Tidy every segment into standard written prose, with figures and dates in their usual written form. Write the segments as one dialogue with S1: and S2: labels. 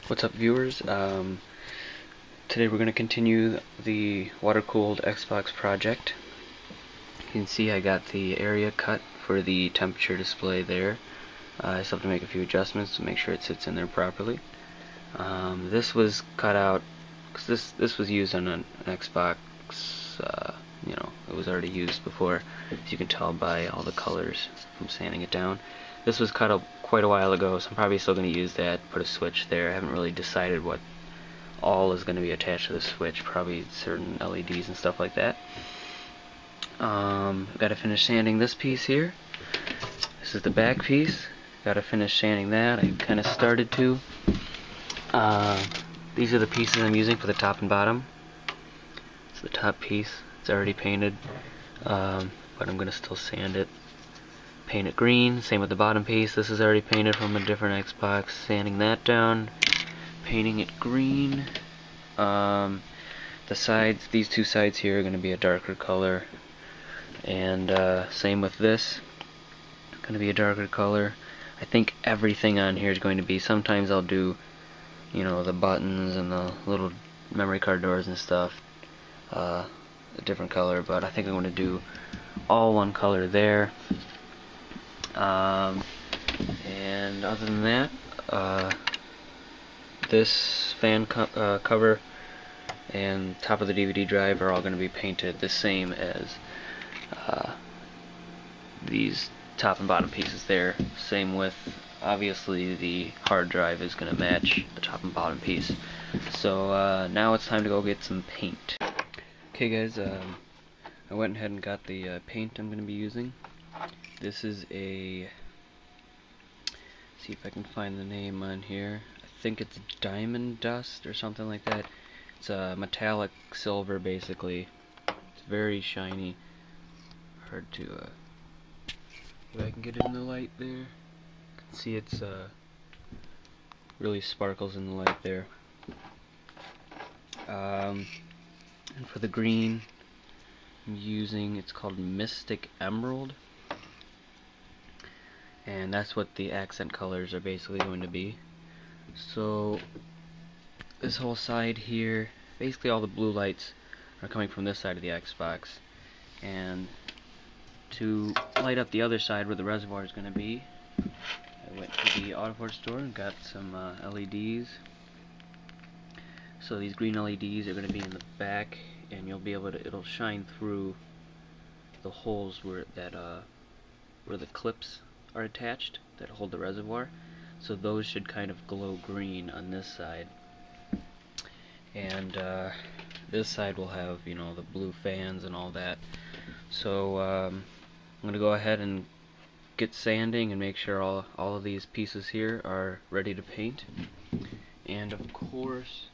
S1: What's up, viewers? Today we're going to continue the water-cooled Xbox project. You can see I got the area cut for the temperature display there. I still have to make a few adjustments to make sure it sits in there properly. This was cut out because this was used on an Xbox. It was already used before, as you can tell by all the colors from sanding it down. This was cut up quite a while ago, so I'm probably still going to use that, put a switch there. I haven't really decided what all is going to be attached to the switch, probably certain LEDs and stuff like that. Got to finish sanding this piece here. This is the back piece. Got to finish sanding that. I kind of started to. These are the pieces I'm using for the top and bottom. It's the top piece. It's already painted, but I'm going to still sand it. Paint it green. Same with the bottom piece. This is already painted from a different Xbox. Sanding that down. Painting it green. The sides, these two sides here are going to be a darker color. And same with this. Going to be a darker color. I think everything on here is going to be, sometimes I'll do, the buttons and the little memory card doors and stuff, a different color, but I think I'm going to do all one color there. And other than that, this fan cover and top of the DVD drive are all going to be painted the same as these top and bottom pieces there. Same with, obviously, the hard drive is going to match the top and bottom piece. So now it's time to go get some paint. Okay guys, I went ahead and got the paint I'm going to be using. This is a, see if I can find the name on here. I think it's Diamond Dust or something like that. It's a metallic silver basically. It's very shiny. Hard to if I can get it in the light there. You can see it's really sparkles in the light there. And for the green I'm using, it's called Mystic Emerald. And that's what the accent colors are basically going to be. So this whole side here, basically all the blue lights are coming from this side of the Xbox, and to light up the other side where the reservoir is going to be, I went to the Autoport store and got some LEDs. So these green LEDs are going to be in the back, and you'll be able to, it'll shine through the holes where the clips are attached that hold the reservoir. So those should kind of glow green on this side, and this side will have, the blue fans and all that. So I'm gonna go ahead and get sanding and make sure all of these pieces here are ready to paint. And of course,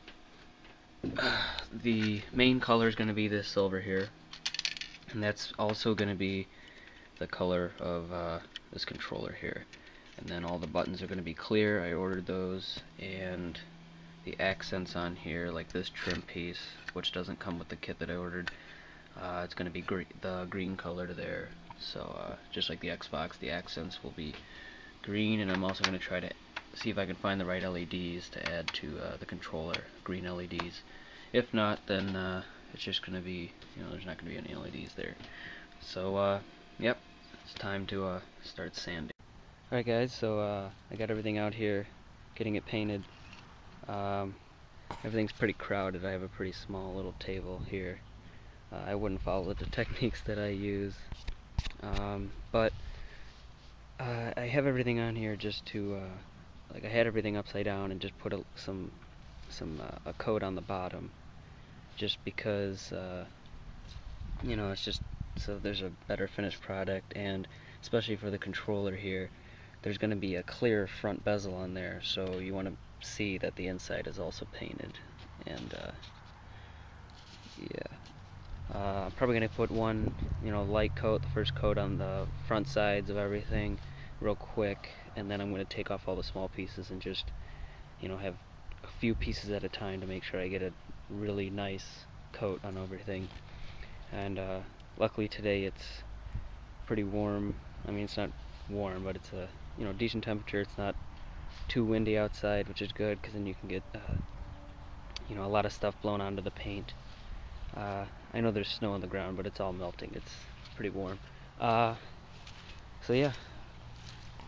S1: the main color is going to be this silver here, and that's also going to be the color of this controller here. And then all the buttons are going to be clear. I ordered those, and the accents on here, like this trim piece, which doesn't come with the kit that I ordered, it's going to be the green color there. So just like the Xbox, the accents will be green, and I'm also going to try to see if I can find the right LEDs to add to the controller, green LEDs. If not, then it's just going to be, there's not going to be any LEDs there. So yep, it's time to start sanding. Alright guys, so I got everything out here, getting it painted. Everything's pretty crowded. I have a pretty small little table here. I wouldn't follow the techniques that I use, but I have everything on here just to, like, I had everything upside down and just put a coat on the bottom, just because it's just so there's a better finished product. And especially for the controller here, there's going to be a clear front bezel on there, so you want to see that the inside is also painted. And yeah, I'm probably going to put one light coat, the first coat on the front sides of everything real quick, and then I'm going to take off all the small pieces and just have a few pieces at a time to make sure I get a really nice coat on everything. And luckily today it's pretty warm. I mean, it's not warm, but it's a decent temperature. It's not too windy outside, which is good because then you can get a lot of stuff blown onto the paint. I know there's snow on the ground, but it's all melting. It's pretty warm. So yeah,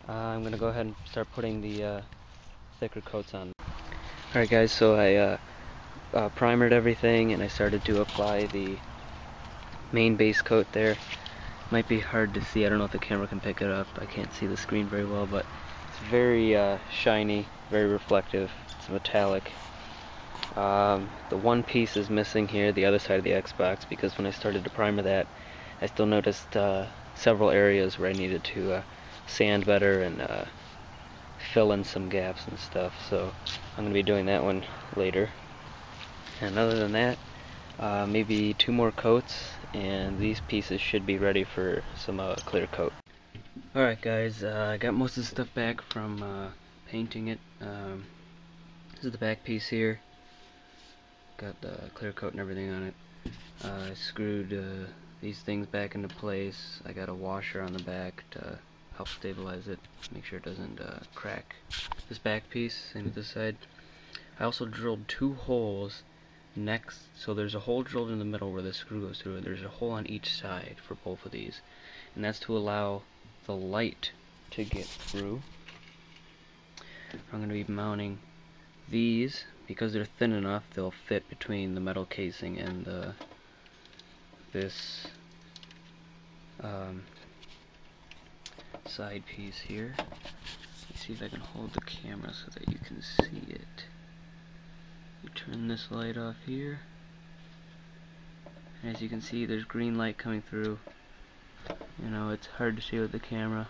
S1: I'm gonna go ahead and start putting the thicker coats on. Alright guys, so I primered everything and I started to apply the main base coat there. Might be hard to see, I don't know if the camera can pick it up. I can't see the screen very well, but it's very shiny, very reflective. It's metallic. The one piece is missing here, the other side of the Xbox, because when I started to primer that, I still noticed several areas where I needed to sand better and fill in some gaps and stuff. So I'm going to be doing that one later. And other than that, maybe 2 more coats, and these pieces should be ready for some clear coat. Alright guys, I got most of the stuff back from painting it. This is the back piece here. Got the clear coat and everything on it. I screwed these things back into place. I got a washer on the back to help stabilize it, make sure it doesn't crack. This back piece, same with this side. I also drilled 2 holes next, so there's a hole drilled in the middle where the screw goes through, and there's a hole on each side for both of these, and that's to allow the light to get through. I'm going to be mounting these because they're thin enough. They'll fit between the metal casing and this side piece here. Let me see if I can hold the camera so that you can see it. You turn this light off here. As you can see, there's green light coming through. You know, it's hard to see with the camera,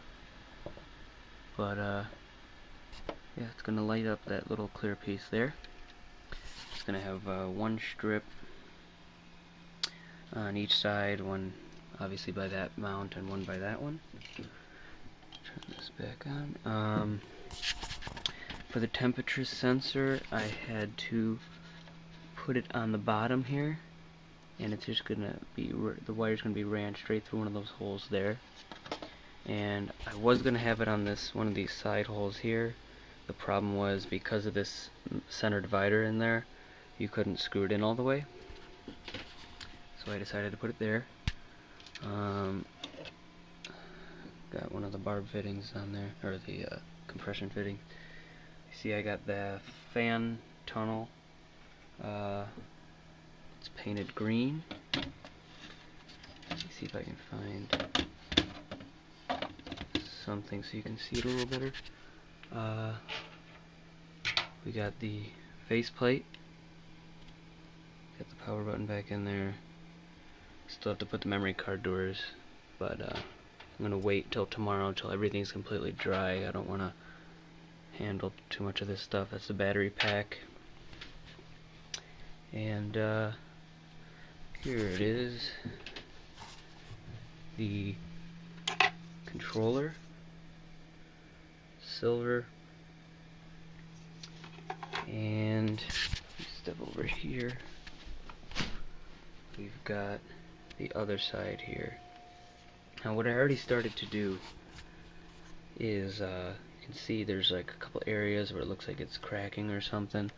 S1: but yeah, it's gonna light up that little clear piece there. It's gonna have 1 strip on each side, one obviously by that mount and one by that one. Turn this back on. For the temperature sensor, I had to put it on the bottom here, and it's just gonna be, the wire's gonna be ran straight through one of those holes there. And I was gonna have it on this one of these side holes here. The problem was, because of this center divider in there, you couldn't screw it in all the way, so I decided to put it there. Got one of the barb fittings on there, or the compression fitting. You see I got the fan tunnel. It's painted green. Let me see if I can find something so you can see it a little better. We got the faceplate. Got the power button back in there. Still have to put the memory card doors, but I'm gonna wait till tomorrow until everything's completely dry. I don't want to handle too much of this stuff. That's the battery pack, and here it is, the controller, silver, and step over here. We've got the other side here. Now what I already started to do is, you can see there's like a couple areas where it looks like it's cracking or something.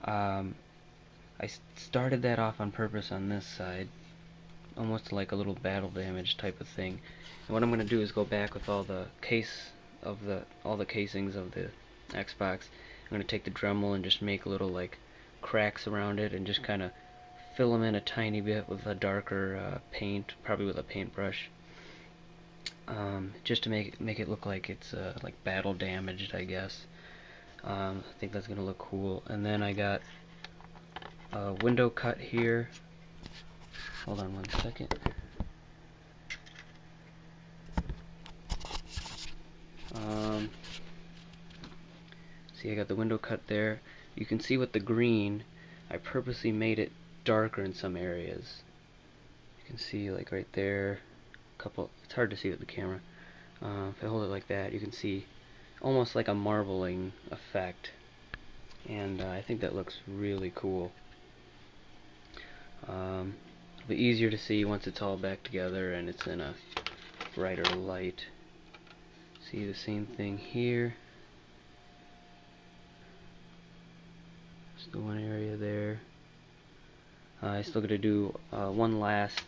S1: I started that off on purpose on this side, almost like a little battle damage type of thing. And what I'm going to do is go back with all the all the casings of the Xbox. I'm going to take the Dremel and just make little like cracks around it and just kind of fill them in a tiny bit with a darker paint, probably with a paintbrush, just to make it look like it's like battle damaged, I guess. I think that's gonna look cool. And then I got a window cut here. Hold on one second. See, I got the window cut there. You can see with the green, I purposely made it darker in some areas. You can see like right there, it's hard to see with the camera. If I hold it like that, you can see almost like a marbling effect, and I think that looks really cool. It'll be easier to see once it's all back together and it's in a brighter light. See the same thing here. Just the one area there. I still got to do one last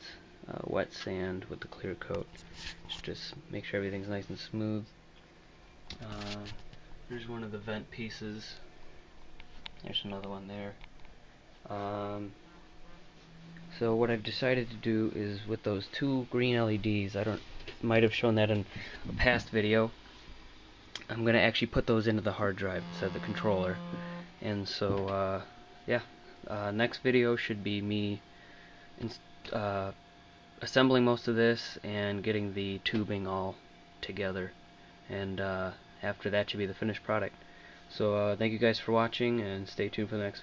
S1: wet sand with the clear coat. Just make sure everything's nice and smooth. Here's one of the vent pieces. There's another one there. So what I've decided to do is with those two green LEDs, might have shown that in a past video, I'm going to actually put those into the hard drive instead of the controller. And so, yeah, next video should be me assembling most of this and getting the tubing all together. And after that should be the finished product. So thank you guys for watching, and stay tuned for the next video.